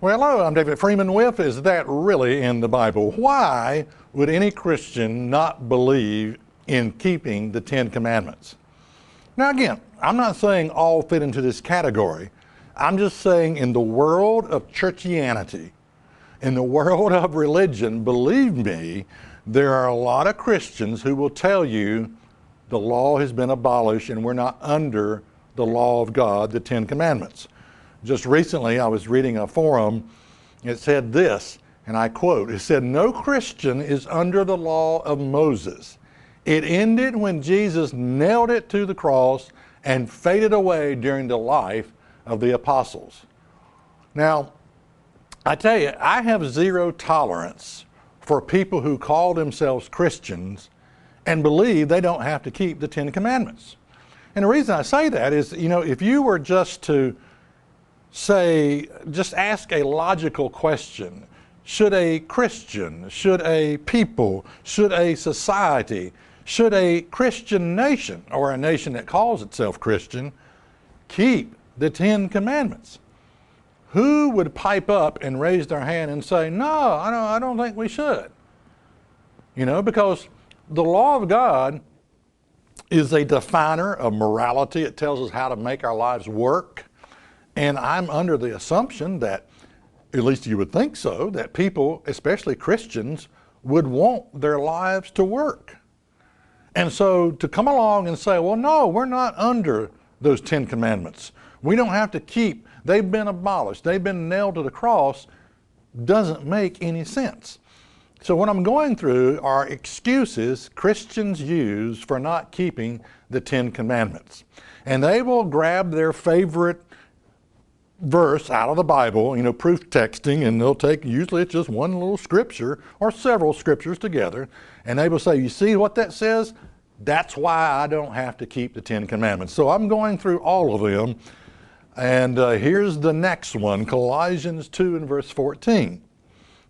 Well, hello, I'm David Freeman with Is That Really in the Bible? Why would any Christian not believe in keeping the Ten Commandments? Now again, I'm not saying all fit into this category. I'm just saying in the world of churchianity, in the world of religion, believe me, there are a lot of Christians who will tell you the law has been abolished and we're not under the law of God, the Ten Commandments. Just recently, I was reading a forum. It said this, and I quote, it said, "No Christian is under the law of Moses. It ended when Jesus nailed it to the cross and faded away during the life of the apostles." Now, I tell you, I have zero tolerance for people who call themselves Christians and believe they don't have to keep the Ten Commandments. And the reason I say that is, if you were just to just ask a logical question, should a Christian, should a people, should a society, should a Christian nation, or a nation that calls itself Christian, keep the Ten Commandments? Who would pipe up and raise their hand and say, no, I don't think we should? Because the law of God is a definer of morality. It tells us how to make our lives work. And I'm under the assumption that, at least you would think so, that people, especially Christians, would want their lives to work. And so to come along and say, well, no, we're not under those Ten Commandments. We don't have to keep, they've been abolished, they've been nailed to the cross, doesn't make any sense. So what I'm going through are excuses Christians use for not keeping the Ten Commandments. And they will grab their favorite verse out of the Bible, proof texting, and they'll take, usually it's just one little scripture or several scriptures together, and they will say, you see what that says? That's why I don't have to keep the Ten Commandments. So I'm going through all of them, and here's the next one. Colossians 2 and verse 14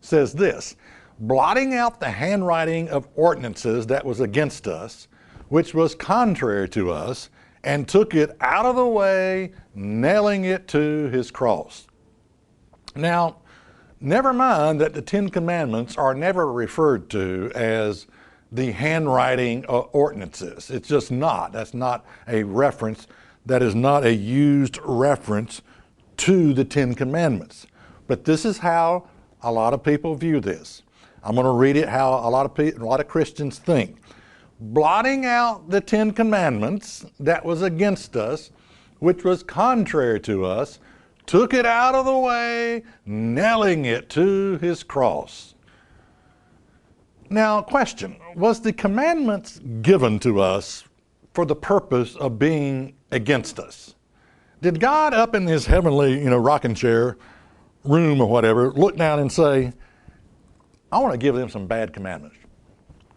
says this, "Blotting out the handwriting of ordinances that was against us, which was contrary to us, and took it out of the way, nailing it to his cross." Now, never mind that the Ten Commandments are never referred to as the handwriting ordinances. It's just not. That's not a reference. That is not a used reference to the Ten Commandments. But this is how a lot of people view this. I'm going to read it how a lot of Christians think. "Blotting out the Ten Commandments that was against us, which was contrary to us, took it out of the way, nailing it to his cross." Now, question, was the commandments given to us for the purpose of being against us? Did God up in his heavenly, rocking chair room or whatever, look down and say, I want to give them some bad commandments.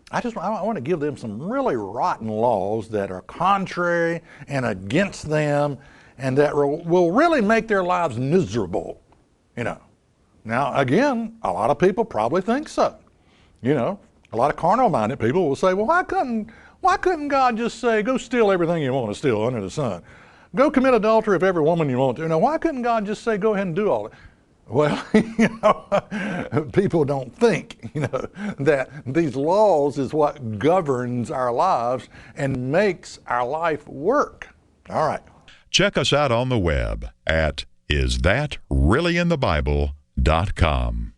I want to give them some really rotten laws that are contrary and against them and that will really make their lives miserable, Now, again, a lot of people probably think so. A lot of carnal-minded people will say, well, why couldn't God just say, go steal everything you want to steal under the sun? Go commit adultery with every woman you want to. Now, why couldn't God just say, go ahead and do all that? Well, people don't think, that these laws is what governs our lives and makes our life work. All right. Check us out on the web at isthatreallyinthebible.com.